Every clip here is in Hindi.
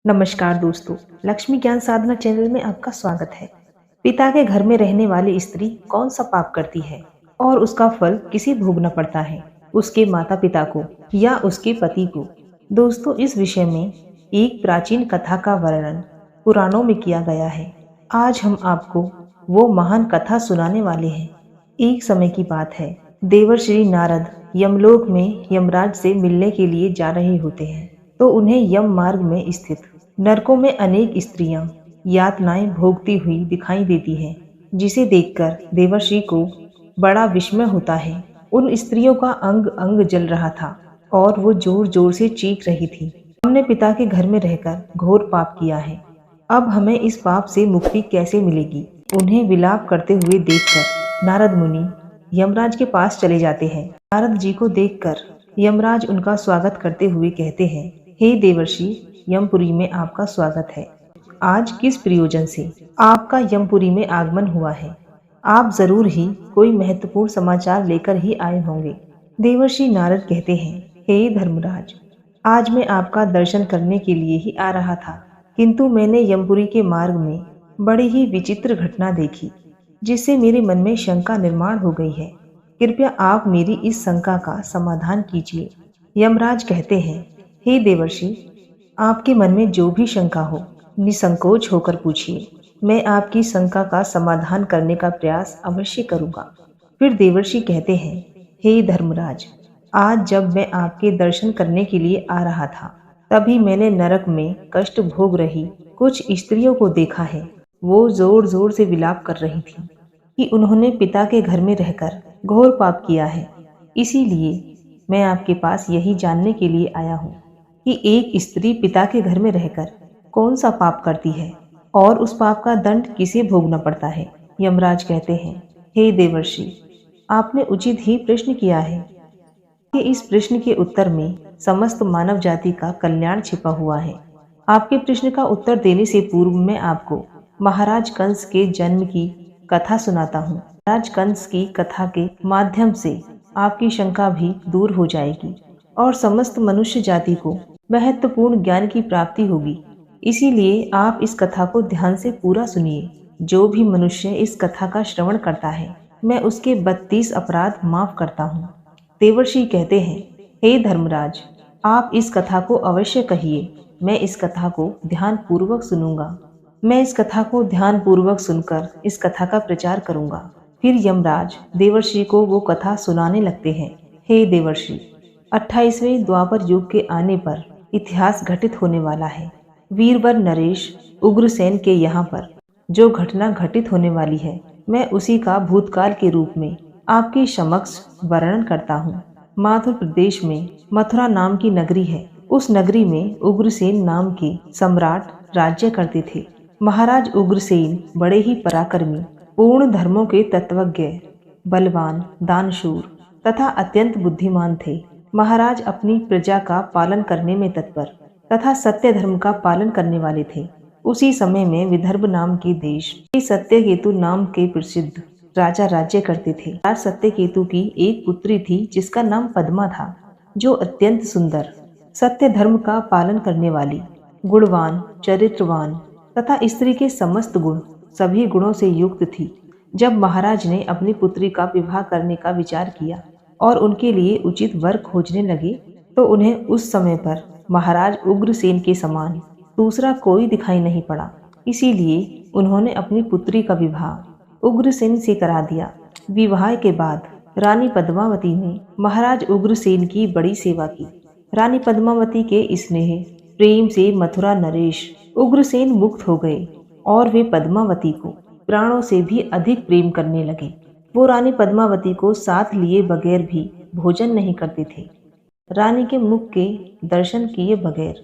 नमस्कार दोस्तों, लक्ष्मी ज्ञान साधना चैनल में आपका स्वागत है। पिता के घर में रहने वाली स्त्री कौन सा पाप करती है और उसका फल किसे भोगना पड़ता है, उसके माता पिता को या उसके पति को। दोस्तों, इस विषय में एक प्राचीन कथा का वर्णन पुराणों में किया गया है। आज हम आपको वो महान कथा सुनाने वाले हैं। एक समय की बात है, देवर्षि नारद यमलोक में यमराज से मिलने के लिए जा रहे होते हैं, तो उन्हें यम मार्ग में स्थित नरकों में अनेक स्त्रियां यातनाएं भोगती हुई दिखाई देती हैं, जिसे देखकर देवर्षि को बड़ा विस्मय होता है। उन स्त्रियों का अंग अंग जल रहा था और वो जोर जोर से चीख रही थी, हमने पिता के घर में रहकर घोर पाप किया है, अब हमें इस पाप से मुक्ति कैसे मिलेगी। उन्हें विलाप करते हुए देखकर नारद मुनि यमराज के पास चले जाते हैं। नारद जी को देखकर यमराज उनका स्वागत करते हुए कहते हैं, हे देवर्षि, यमपुरी में आपका स्वागत है। आज किस प्रयोजन से आपका यमपुरी में आगमन हुआ है? आप जरूर ही कोई महत्वपूर्ण समाचार लेकर ही आए होंगे। देवर्षि नारद कहते हैं, हे धर्मराज, आज मैं आपका दर्शन करने के लिए ही आ रहा था, किंतु मैंने यमपुरी के मार्ग में बड़ी ही विचित्र घटना देखी, जिससे मेरे मन में शंका निर्माण हो गई है। कृपया आप मेरी इस शंका का समाधान कीजिए। यमराज कहते हैं, हे देवर्षि, आपके मन में जो भी शंका हो, निसंकोच होकर पूछिए। मैं आपकी शंका का समाधान करने का प्रयास अवश्य करूंगा। फिर देवर्षि कहते हैं, हे धर्मराज, आज जब मैं आपके दर्शन करने के लिए आ रहा था, तभी मैंने नरक में कष्ट भोग रही कुछ स्त्रियों को देखा है। वो जोर जोर से विलाप कर रही थी कि उन्होंने पिता के घर में रहकर घोर पाप किया है। इसीलिए मैं आपके पास यही जानने के लिए आया हूँ कि एक स्त्री पिता के घर में रहकर कौन सा पाप करती है और उस पाप का दंड किसे भोगना पड़ता है। यमराज कहते हैं, हे देवर्षि, आपने उचित ही प्रश्न किया है कि इस प्रश्न के उत्तर में समस्त मानव जाति का कल्याण छिपा हुआ है। आपके प्रश्न का उत्तर देने से पूर्व मैं आपको महाराज कंस के जन्म की कथा सुनाता हूँ। महाराज कंस की कथा के माध्यम से आपकी शंका भी दूर हो जाएगी और समस्त मनुष्य जाति को महत्वपूर्ण ज्ञान की प्राप्ति होगी। इसीलिए आप इस कथा को ध्यान से पूरा सुनिए। जो भी मनुष्य इस कथा का श्रवण करता है, मैं उसके 32 अपराध माफ करता हूँ। देवर्षि कहते हैं, हे धर्मराज, आप इस कथा को अवश्य कहिए। मैं इस कथा को ध्यान पूर्वक सुनूंगा। मैं इस कथा को ध्यान पूर्वक सुनकर इस कथा का प्रचार करूंगा। फिर यमराज देवर्षि को वो कथा सुनाने लगते हैं। हे देवर्षि, 28वें द्वापर युग के आने पर इतिहास घटित होने वाला है। वीरवर नरेश उग्रसेन के यहाँ पर जो घटना घटित होने वाली है, मैं उसी का भूतकाल के रूप में आपके समक्ष वर्णन करता हूँ। माथुर प्रदेश में मथुरा नाम की नगरी है। उस नगरी में उग्रसेन नाम के सम्राट राज्य करते थे। महाराज उग्रसेन बड़े ही पराक्रमी, पूर्ण धर्मों के तत्वज्ञ, बलवान, दानशूर तथा अत्यंत बुद्धिमान थे। महाराज अपनी प्रजा का पालन करने में तत्पर तथा सत्य धर्म का पालन करने वाले थे। उसी समय में विदर्भ नाम के देश सत्यकेतु नाम के प्रसिद्ध राजा राज्य करते थे। राज सत्यकेतु की एक पुत्री थी जिसका नाम पद्मा था, जो अत्यंत सुंदर, सत्य धर्म का पालन करने वाली, गुणवान, चरित्रवान तथा स्त्री के समस्त गुण, सभी गुणों से युक्त थी। जब महाराज ने अपनी पुत्री का विवाह करने का विचार किया और उनके लिए उचित वर खोजने लगे, तो उन्हें उस समय पर महाराज उग्रसेन के समान दूसरा कोई दिखाई नहीं पड़ा। इसीलिए उन्होंने अपनी पुत्री का विवाह उग्रसेन से करा दिया। विवाह के बाद रानी पद्मावती ने महाराज उग्रसेन की बड़ी सेवा की। रानी पद्मावती के स्नेह प्रेम से मथुरा नरेश उग्रसेन मुक्त हो गए और वे पद्मावती को प्राणों से भी अधिक प्रेम करने लगे। वो रानी पद्मावती को साथ लिए बगैर भी भोजन नहीं करते थे। रानी के मुख के दर्शन किए बगैर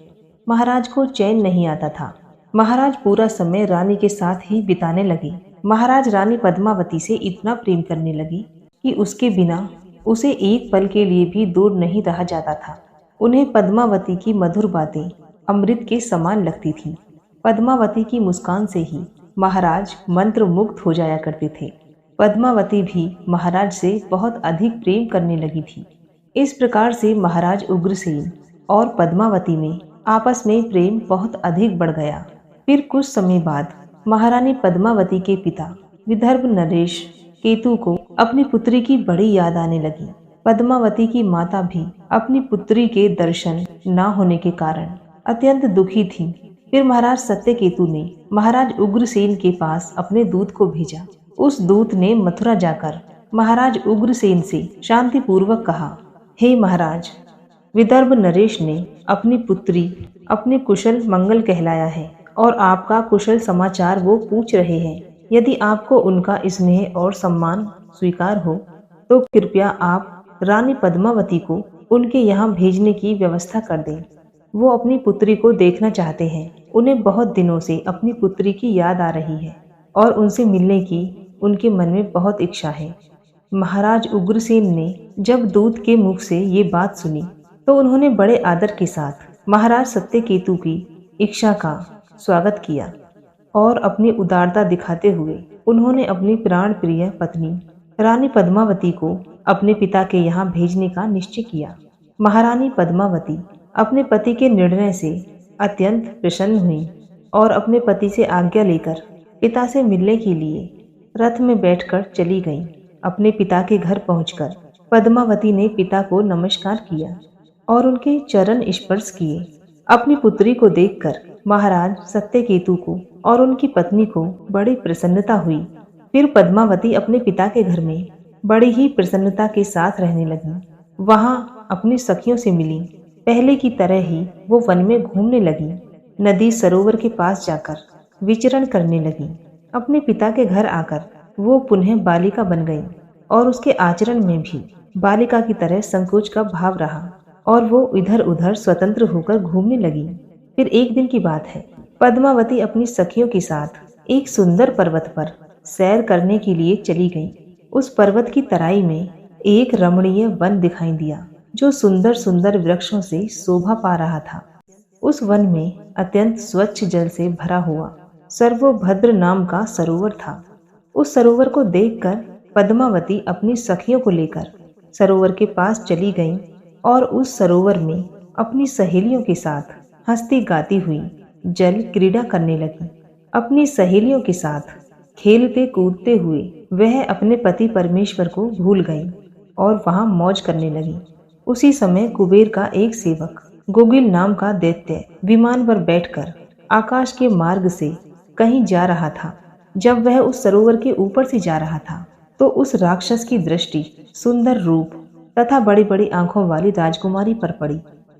महाराज को चैन नहीं आता था। महाराज पूरा समय रानी के साथ ही बिताने लगे। महाराज रानी पद्मावती से इतना प्रेम करने लगे कि उसके बिना उसे एक पल के लिए भी दूर नहीं रहा जाता था। उन्हें पद्मावती की मधुर बातें अमृत के समान लगती थी। पद्मावती की मुस्कान से ही महाराज मंत्र मुग्ध हो जाया करते थे। पद्मावती भी महाराज से बहुत अधिक प्रेम करने लगी थी। इस प्रकार से महाराज उग्रसेन और पद्मावती में आपस में प्रेम बहुत अधिक बढ़ गया। फिर कुछ समय बाद महारानी पद्मावती के पिता विदर्भ नरेश केतु को अपनी पुत्री की बड़ी याद आने लगी। पद्मावती की माता भी अपनी पुत्री के दर्शन न होने के कारण अत्यंत दुखी थी। फिर महाराज सत्यकेतु ने महाराज उग्रसेन के पास अपने दूत को भेजा। उस दूत ने मथुरा जाकर महाराज उग्रसेन से शांति पूर्वक कहा, हे महाराज, विदर्भ नरेश ने अपनी पुत्री अपने कुशल मंगल कहलाया है और आपका कुशल समाचार वो पूछ रहे हैं। यदि आपको उनका स्नेह और सम्मान स्वीकार हो तो कृपया आप रानी पद्मावती को उनके यहाँ भेजने की व्यवस्था कर दें। वो अपनी पुत्री को देखना चाहते हैं। उन्हें बहुत दिनों से अपनी पुत्री की याद आ रही है और उनसे मिलने की उनके मन में बहुत इच्छा है। महाराज उग्रसेन ने जब दूत के मुख से ये बात सुनी तो उन्होंने बड़े आदर के साथ महाराज सत्यकेतु की इच्छा का स्वागत किया और अपनी उदारता दिखाते हुए उन्होंने अपनी प्राण प्रिय पत्नी रानी पद्मावती को अपने पिता के यहाँ भेजने का निश्चय किया। महारानी पद्मावती अपने पति के निर्णय से अत्यंत प्रसन्न हुई और अपने पति से आज्ञा लेकर पिता से मिलने के लिए रथ में बैठकर चली गईं। अपने पिता के घर पहुंचकर पद्मावती ने पिता को नमस्कार किया और उनके चरण स्पर्श किए। अपनी पुत्री को देखकर महाराज सत्यकेतु को और उनकी पत्नी को बड़ी प्रसन्नता हुई। फिर पद्मावती अपने पिता के घर में बड़ी ही प्रसन्नता के साथ रहने लगी। वहां अपनी सखियों से मिली। पहले की तरह ही वो वन में घूमने लगी। नदी सरोवर के पास जाकर विचरण करने लगी। अपने पिता के घर आकर वो पुनः बालिका बन गई और उसके आचरण में भी बालिका की तरह संकोच का भाव रहा और वो इधर उधर स्वतंत्र होकर घूमने लगी। फिर एक दिन की बात है, पद्मावती अपनी सखियों के साथ एक सुंदर पर्वत पर सैर करने के लिए चली गई। उस पर्वत की तराई में एक रमणीय वन दिखाई दिया जो सुंदर सुंदर वृक्षों से शोभा पा रहा था। उस वन में अत्यंत स्वच्छ जल से भरा हुआ सर्वभद्र नाम का सरोवर था। उस सरोवर को देखकर पद्मावती अपनी सखियों को लेकर सरोवर के पास चली गई और उस सरोवर में अपनी सहेलियों के साथ हंसती गाती हुई जल क्रीड़ा करने लगी। अपनी सहेलियों के साथ खेलते कूदते हुए वह अपने पति परमेश्वर को भूल गई और वहां मौज करने लगी। उसी समय कुबेर का एक सेवक गुगिल नाम का दैत्य विमान पर बैठकर आकाश के मार्ग से कहीं जा रहा था। जब वह उस सरोवर के ऊपर से जा रहा था तो उस राक्षस की दृष्टि सुंदर रूप तथा बड़ी बड़ी आंखों वाली राजकुमारी पर पड़ी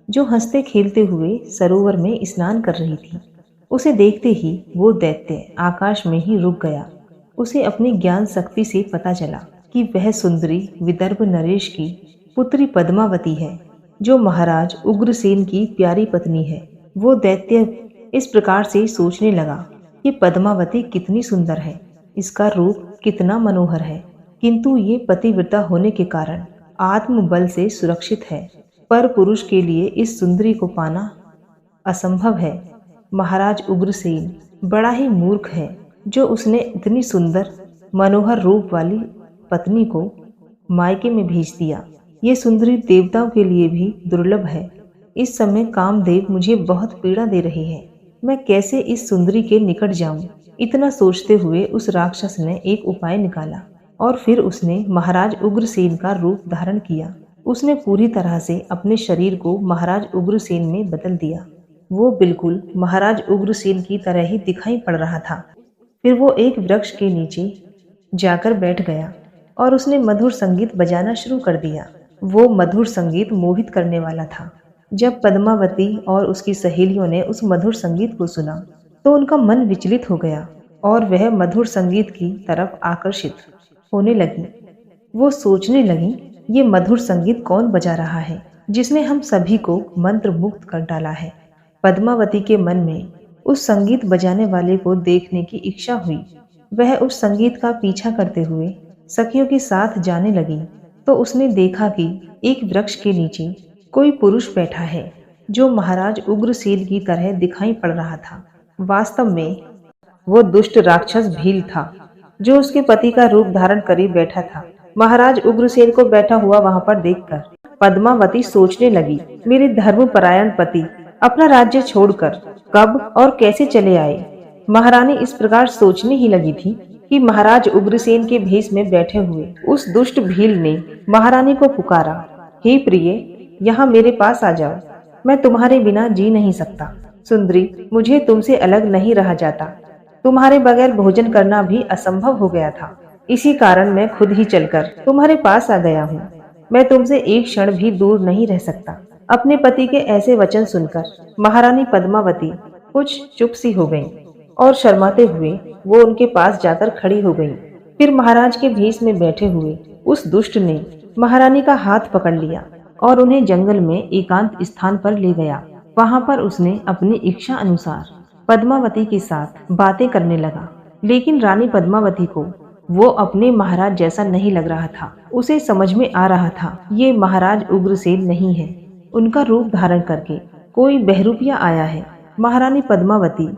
जो हंसते खेलते हुए सरोवर में स्नान कर रही थी। उसे देखते ही वो दैत्य आकाश में ही रुक गया। उसे अपनी ज्ञान शक्ति से पता चला कि वह सुंदरी विदर्भ नरेश की पुत्री पद्मावती है जो महाराज उग्रसेन की प्यारी पत्नी है। वो दैत्य इस प्रकार से सोचने लगा कि पद्मावती कितनी सुंदर है, इसका रूप कितना मनोहर है, किंतु ये पतिव्रता होने के कारण आत्मबल से सुरक्षित है। पर पुरुष के लिए इस सुंदरी को पाना असंभव है। महाराज उग्रसेन बड़ा ही मूर्ख है जो उसने इतनी सुंदर मनोहर रूप वाली पत्नी को मायके में भेज दिया। ये सुंदरी देवताओं के लिए भी दुर्लभ है। इस समय कामदेव मुझे बहुत पीड़ा दे रहे हैं। मैं कैसे इस सुंदरी के निकट जाऊं? इतना सोचते हुए उस राक्षस ने एक उपाय निकाला और फिर उसने महाराज उग्रसेन का रूप धारण किया। उसने पूरी तरह से अपने शरीर को महाराज उग्रसेन में बदल दिया। वो बिल्कुल महाराज उग्रसेन की तरह ही दिखाई पड़ रहा था। फिर वो एक वृक्ष के नीचे जाकर बैठ गया और उसने मधुर संगीत बजाना शुरू कर दिया। वो मधुर संगीत मोहित करने वाला था। जब पद्मावती और उसकी सहेलियों ने उस मधुर संगीत को सुना तो उनका मन विचलित हो गया और वह मधुर संगीत की तरफ आकर्षित होने लगी। वो सोचने लगी, ये मधुर संगीत कौन बजा रहा है जिसने हम सभी को मंत्र मुक्त कर डाला है। पद्मावती के मन में उस संगीत बजाने वाले को देखने की इच्छा हुई। वह उस संगीत का पीछा करते हुए सखियों के साथ जाने लगी तो उसने देखा कि एक वृक्ष के नीचे कोई पुरुष बैठा है जो महाराज उग्रसेन की तरह दिखाई पड़ रहा था। वास्तव में वो दुष्ट राक्षस भील था जो उसके पति का रूप धारण कर बैठा था। महाराज उग्रसेन को बैठा हुआ वहां पर देखकर पद्मावती सोचने लगी, मेरे धर्मपरायण पति अपना राज्य छोड़कर कब और कैसे चले आए? महारानी इस प्रकार सोचने ही लगी थी कि महाराज उग्रसेन के भेष में बैठे हुए उस दुष्ट भील ने महारानी को पुकारा, हे प्रिय, यहाँ मेरे पास आ जाओ, मैं तुम्हारे बिना जी नहीं सकता। सुंदरी, मुझे तुमसे अलग नहीं रहा जाता। तुम्हारे बगैर भोजन करना भी असंभव हो गया था। इसी कारण मैं खुद ही चलकर तुम्हारे पास आ गया हूँ। मैं तुमसे एक क्षण भी दूर नहीं रह सकता। अपने पति के ऐसे वचन सुनकर महारानी पद्मावती कुछ चुप सी हो गईं और शर्माते हुए वो उनके पास जाकर खड़ी हो गईं। फिर महाराज के भेष में बैठे हुए उस दुष्ट ने महारानी का हाथ पकड़ लिया और उन्हें जंगल में एकांत स्थान पर ले गया। वहां पर उसने अपनी इच्छा अनुसार पद्मावती के साथ बातें करने लगा, लेकिन रानी पद्मावती को वो अपने महाराज जैसा नहीं लग रहा था। उसे समझ में आ रहा था ये महाराज उग्रसेन नहीं है, उनका रूप धारण करके कोई बहरूपिया आया है। महारानी पद्मावती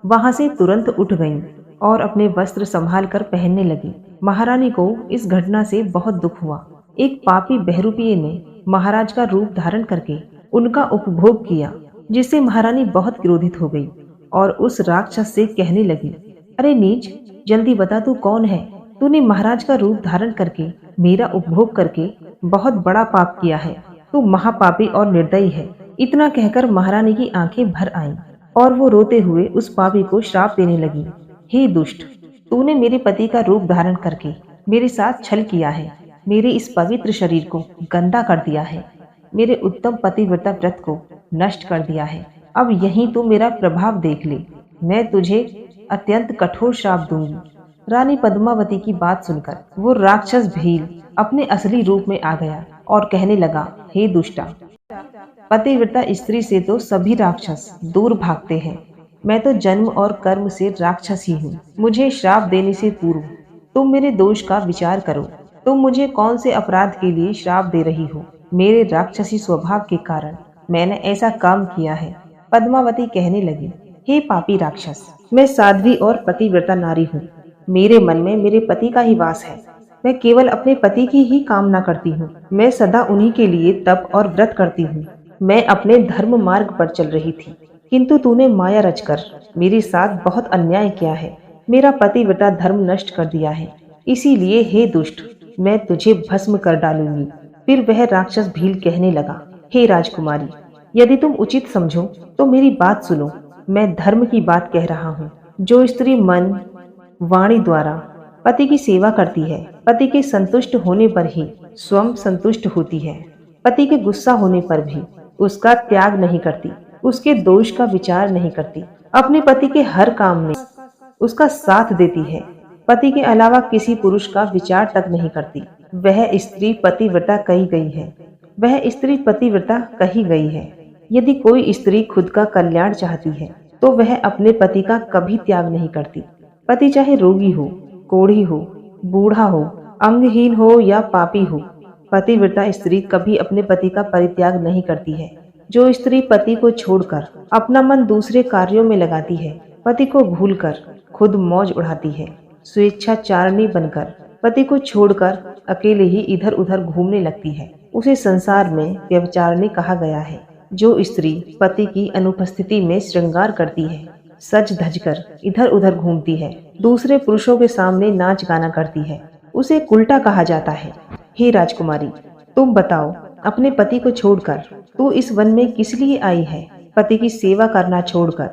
वहां से तुरंत उठ गईं और अपने वस्त्र संभाल कर पहनने लगी। महारानी को इस घटना से बहुत दुख हुआ। एक पापी बहरूपिये ने महाराज का रूप धारण करके उनका उपभोग किया, जिससे महारानी बहुत क्रोधित हो गई और उस राक्षस से कहने लगी, अरे नीच, जल्दी बता तू कौन है? तूने महाराज का रूप धारण करके मेरा उपभोग करके बहुत बड़ा पाप किया है। तू महापापी और निर्दयी है। इतना कहकर महारानी की आंखें भर आईं और वो रोते हुए उस पापी को श्राप देने लगी, हे दुष्ट, तूने मेरे पति का रूप धारण करके मेरे साथ छल किया है, मेरे इस पवित्र शरीर को गंदा कर दिया है, मेरे उत्तम पतिव्रता व्रत को नष्ट कर दिया है। अब यहीं तू मेरा प्रभाव देख ले, मैं तुझे अत्यंत कठोर श्राप दूंगी। रानी पद्मावती की बात सुनकर वो राक्षस भील अपने असली रूप में आ गया और कहने लगा, हे दुष्टा, पतिव्रता स्त्री से तो सभी राक्षस दूर भागते हैं। मैं तो जन्म और कर्म से राक्षस ही हूँ। मुझे श्राप देने से पूर्व तुम मेरे दोष का विचार करो। तुम मुझे कौन से अपराध के लिए श्राप दे रही हो? मेरे राक्षसी स्वभाव के कारण मैंने ऐसा काम किया है। पद्मावती कहने लगी, हे पापी राक्षस, मैं साध्वी और पतिव्रता नारी हूँ। मेरे मन में मेरे पति का ही वास है। मैं केवल अपने पति की ही कामना करती हूँ। मैं सदा उन्हीं के लिए तप और व्रत करती हूँ। मैं अपने धर्म मार्ग पर चल रही थी, किंतु तूने माया रचकर मेरे साथ बहुत अन्याय किया है। मेरा पतिव्रता धर्म नष्ट कर दिया है। इसीलिए हे दुष्ट, मैं तुझे भस्म कर डालूंगी। फिर वह राक्षस भील कहने लगा, हे राजकुमारी, यदि तुम उचित समझो तो मेरी बात सुनो। मैं धर्म की बात कह रहा हूँ। जो स्त्री मन वाणी द्वारा पति की सेवा करती है, पति के संतुष्ट होने पर ही स्वयं संतुष्ट होती है, पति के गुस्सा होने पर भी उसका त्याग नहीं करती, उसके दोष का विचार नहीं करती, अपने पति के हर काम में उसका साथ देती है, पति के अलावा किसी पुरुष का विचार तक नहीं करती, वह स्त्री पतिव्रता कही गई है। वह स्त्री पतिव्रता कही गई है। यदि कोई स्त्री खुद का कल्याण चाहती है तो वह अपने पति का कभी त्याग नहीं करती। पति चाहे रोगी हो, कोढ़ी हो, बूढ़ा हो, अंगहीन हो या पापी हो, पतिव्रता स्त्री कभी अपने पति का परित्याग नहीं करती है। जो स्त्री पति को छोड़कर अपना मन दूसरे कार्यों में लगाती है, पति को भूलकर खुद मौज उड़ाती है, स्वेच्छाचारिणी बनकर पति को छोड़कर अकेले ही इधर उधर घूमने लगती है, उसे संसार में व्यभिचारिणी कहा गया है। जो स्त्री पति की अनुपस्थिति में श्रृंगार करती है, सज धज कर इधर उधर घूमती है, दूसरे पुरुषों के सामने नाच गाना करती है, उसे कुल्टा कहा जाता है। हे राजकुमारी, तुम बताओ, अपने पति को छोड़कर तू इस वन में किस लिए आई है? पति की सेवा करना छोड़कर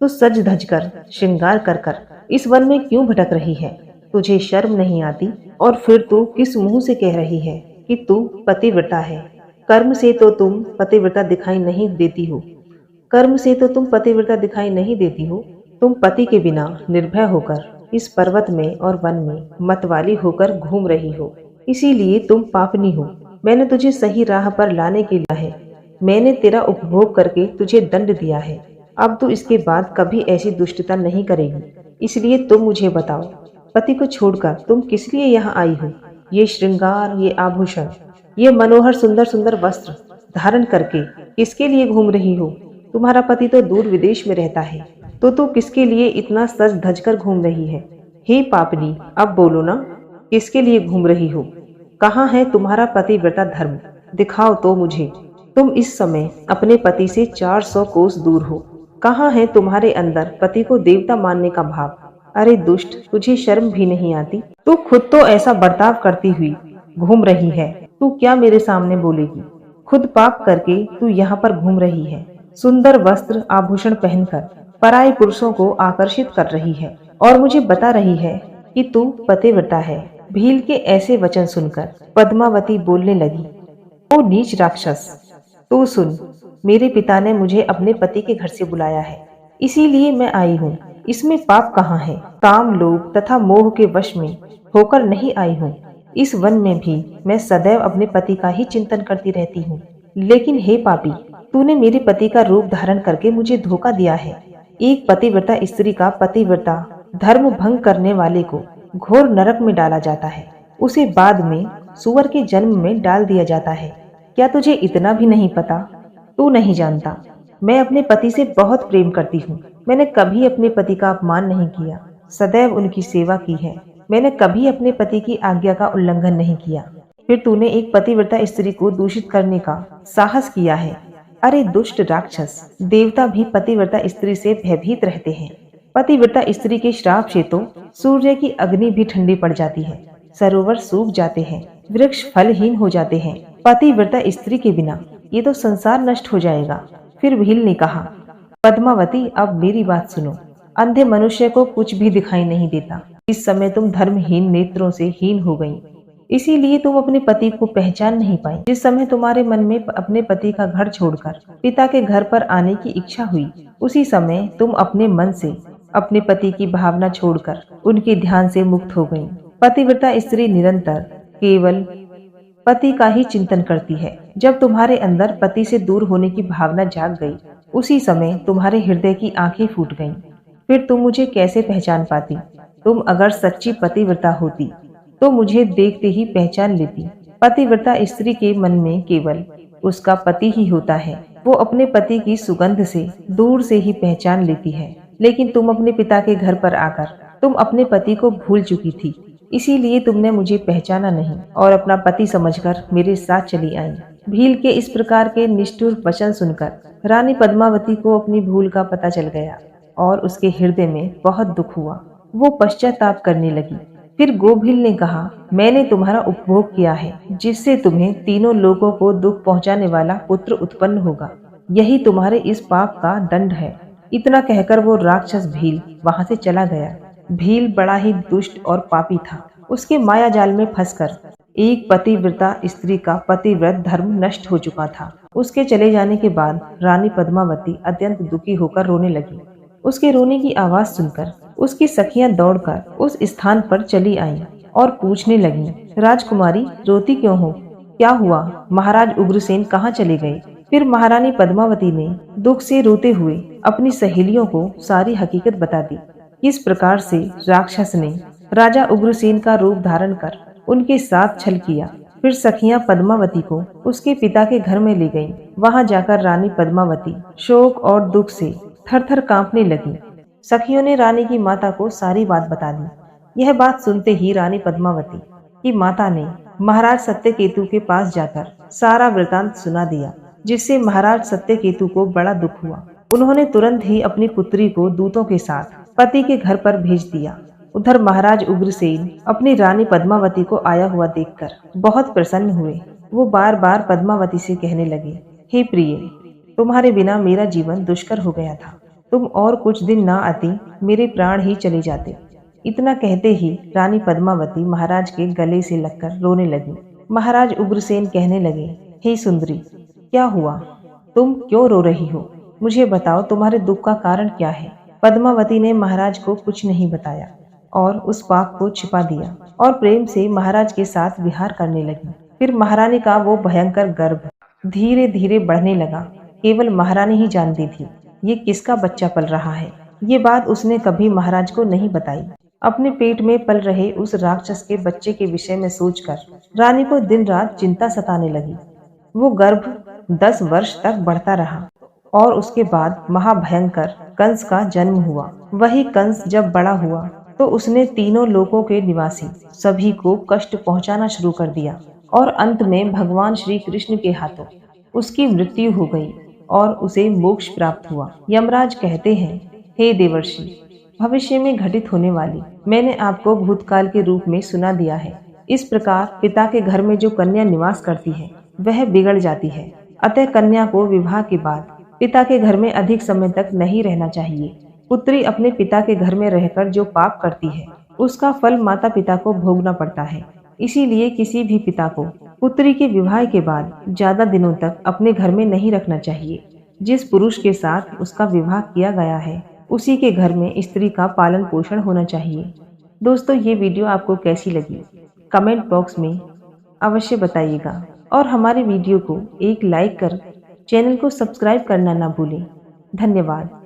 तू सज धज कर श्रृंगार कर कर इस वन में क्यों भटक रही है? तुझे शर्म नहीं आती? और फिर तू किस मुंह से कह रही है कि तू पतिव्रता है? कर्म से तो तुम पतिव्रता दिखाई नहीं देती हो। कर्म से तो तुम पतिव्रता दिखाई नहीं देती हो। तुम पति के बिना निर्भय होकर इस पर्वत में और वन में मतवाली होकर घूम रही हो, इसीलिए तुम पापनी हो। मैंने तुझे सही राह पर लाने के लिए है। मैंने तेरा उपभोग करके तुझे दंड दिया है। अब तू इसके बाद कभी ऐसी दुष्टता नहीं करेगी। इसलिए तुम मुझे बताओ, पति को छोड़कर तुम किस लिए यहाँ आई हो? ये श्रृंगार, ये आभूषण, ये मनोहर सुंदर सुंदर वस्त्र धारण करके किसके लिए घूम रही हो? तुम्हारा पति तो दूर विदेश में रहता है, तो तू किसके लिए इतना सज धज कर घूम रही है? हे पापनी, अब बोलो ना, किसके लिए घूम रही हो? कहाँ है तुम्हारा पतिव्रता धर्म? दिखाओ तो मुझे। तुम इस समय अपने पति से 400 कोस दूर हो। कहाँ है तुम्हारे अंदर पति को देवता मानने का भाव? अरे दुष्ट, तुझे शर्म भी नहीं आती? तू खुद तो ऐसा बर्ताव करती हुई घूम रही है, तू क्या मेरे सामने बोलेगी? खुद पाप करके तू यहाँ पर घूम रही है, सुंदर वस्त्र आभूषण पहनकर पराये पुरुषों को आकर्षित कर रही है और मुझे बता रही है कि तू पतिव्रता है। भील के ऐसे वचन सुनकर पद्मावती बोलने लगी, ओ नीच राक्षस, तू सुन, मेरे पिता ने मुझे अपने पति के घर से बुलाया है, इसीलिए मैं आई हूँ। इसमें पाप कहाँ है? काम, लोभ तथा मोह के वश में होकर नहीं आई हूँ। इस वन में भी मैं सदैव अपने पति का ही चिंतन करती रहती हूँ। लेकिन हे पापी, तूने मेरे पति का रूप धारण करके मुझे धोखा दिया है। एक पतिव्रता स्त्री का पतिव्रता धर्म भंग करने वाले को घोर नरक में डाला जाता है, उसे बाद में सुअर के जन्म में डाल दिया जाता है। क्या तुझे इतना भी नहीं पता? तू नहीं जानता, मैं अपने पति से बहुत प्रेम करती हूँ। मैंने कभी अपने पति का अपमान नहीं किया, सदैव उनकी सेवा की है। मैंने कभी अपने पति की आज्ञा का उल्लंघन नहीं किया। फिर तूने एक पतिव्रता स्त्री को दूषित करने का साहस किया है। अरे दुष्ट राक्षस, देवता भी पतिव्रता स्त्री से भयभीत रहते हैं। पतिव्रता स्त्री के श्राप से तो सूर्य की अग्नि भी ठंडी पड़ जाती है, सरोवर सूख जाते हैं, वृक्ष फलहीन हो जाते हैं। पतिव्रता स्त्री के बिना ये तो संसार नष्ट हो जाएगा। फिर भील ने कहा, पद्मावती, अब मेरी बात सुनो। अंधे मनुष्य को कुछ भी दिखाई नहीं देता। इस समय तुम धर्महीन नेत्रों से हीन हो गई, इसीलिए तुम अपने पति को पहचान नहीं पाई। जिस समय तुम्हारे मन में अपने पति का घर छोड़कर पिता के घर पर आने की इच्छा हुई, उसी समय तुम अपने मन से अपने पति की भावना छोड़कर उनके ध्यान से मुक्त हो गई। पतिव्रता स्त्री निरंतर केवल पति का ही चिंतन करती है। जब तुम्हारे अंदर पति से दूर होने की भावना जाग गई, उसी समय तुम्हारे हृदय की आंखें फूट गईं। फिर तुम मुझे कैसे पहचान पाती? तुम अगर सच्ची पतिव्रता होती तो मुझे देखते ही पहचान लेती। पतिव्रता स्त्री के मन में केवल उसका पति ही होता है, वो अपने पति की सुगंध से दूर से ही पहचान लेती है। लेकिन तुम अपने पिता के घर पर आकर तुम अपने पति को भूल चुकी थी, इसीलिए तुमने मुझे पहचाना नहीं और अपना पति समझकर मेरे साथ चली आई। भील के इस प्रकार के निष्ठुर वचन सुनकर रानी पद्मावती को अपनी भूल का पता चल गया और उसके हृदय में बहुत दुख हुआ। वो पश्चाताप करने लगी। फिर गोभील ने कहा, मैंने तुम्हारा उपभोग किया है, जिससे तुम्हें तीनों लोगों को दुख पहुंचाने वाला पुत्र उत्पन्न होगा। यही तुम्हारे इस पाप का दंड है। इतना कहकर वो राक्षस भील वहां से चला गया। भील बड़ा ही दुष्ट और पापी था। उसके माया जाल में फंसकर एक पतिव्रता स्त्री का पतिव्रत धर्म नष्ट हो चुका था। उसके चले जाने के बाद रानी पद्मावती अत्यंत दुखी होकर रोने लगी। उसके रोने की आवाज सुनकर उसकी सखियां दौड़कर उस स्थान पर चली आईं और पूछने लगीं, राजकुमारी, रोती क्यों हो? क्या हुआ? महाराज उग्रसेन कहाँ चले गए? फिर महारानी पद्मावती ने दुख से रोते हुए अपनी सहेलियों को सारी हकीकत बता दी। इस प्रकार से राक्षस ने राजा उग्रसेन का रूप धारण कर उनके साथ छल किया। फिर सखियां पद्मावती को उसके पिता के घर में ले गईं। वहां जाकर रानी पद्मावती शोक और दुख से थर-थर कांपने लगी। सखियों ने रानी की माता को सारी बात बता दी। यह बात सुनते ही रानी पद्मावती की माता ने महाराज सत्यकेतु के पास जाकर सारा वृतांत सुना दिया, जिससे महाराज सत्यकेतु को बड़ा दुख हुआ। उन्होंने तुरंत ही अपनी पुत्री को दूतों के साथ पति के घर पर भेज दिया। उधर महाराज उग्रसेन अपनी रानी पद्मावती को आया हुआ देखकर बहुत प्रसन्न हुए। वो बार बार पद्मावती से कहने लगे, हे प्रिय, तुम्हारे बिना मेरा जीवन दुष्कर हो गया था। तुम और कुछ दिन ना आती, मेरे प्राण ही चले जाते। इतना कहते ही रानी पद्मावती महाराज के गले से लगकर रोने लगी। महाराज उग्रसेन कहने लगे, हे सुंदरी, क्या हुआ? तुम क्यों रो रही हो? मुझे बताओ, तुम्हारे दुख का कारण क्या है? पद्मावती ने महाराज को कुछ नहीं बताया और उस पाप को छिपा दिया और प्रेम से महाराज के साथ विहार करने लगी। फिर महारानी का वो भयंकर गर्भ धीरे धीरे बढ़ने लगा। केवल महारानी ही जानती थी ये किसका बच्चा पल रहा है। ये बात उसने कभी महाराज को नहीं बताई। अपने पेट में पल रहे उस राक्षस के बच्चे के विषय में सोचकर रानी को दिन रात चिंता सताने लगी। वो गर्भ 10 वर्ष तक बढ़ता रहा और उसके बाद महाभयंकर कंस का जन्म हुआ। वही कंस जब बड़ा हुआ तो उसने तीनों लोकों के निवासी सभी को कष्ट पहुंचाना शुरू कर दिया और अंत में भगवान श्री कृष्ण के हाथों उसकी मृत्यु हो गई और उसे मोक्ष प्राप्त हुआ। यमराज कहते हैं, हे देवर्षि, भविष्य में घटित होने वाली मैंने आपको भूतकाल के रूप में सुना दिया है। इस प्रकार पिता के घर में जो कन्या निवास करती है वह बिगड़ जाती है। अतः कन्या को विवाह के बाद पिता के घर में अधिक समय तक नहीं रहना चाहिए। पुत्री अपने पिता के घर में रहकर जो पाप करती है उसका फल माता पिता को भोगना पड़ता है। इसीलिए किसी भी पिता को पुत्री के विवाह के बाद ज्यादा दिनों तक अपने घर में नहीं रखना चाहिए। जिस पुरुष के साथ उसका विवाह किया गया है उसी के घर में स्त्री का पालन पोषण होना चाहिए। दोस्तों, ये वीडियो आपको कैसी लगी कमेंट बॉक्स में अवश्य बताइएगा और हमारे वीडियो को एक लाइक कर चैनल को सब्सक्राइब करना ना भूलें। धन्यवाद।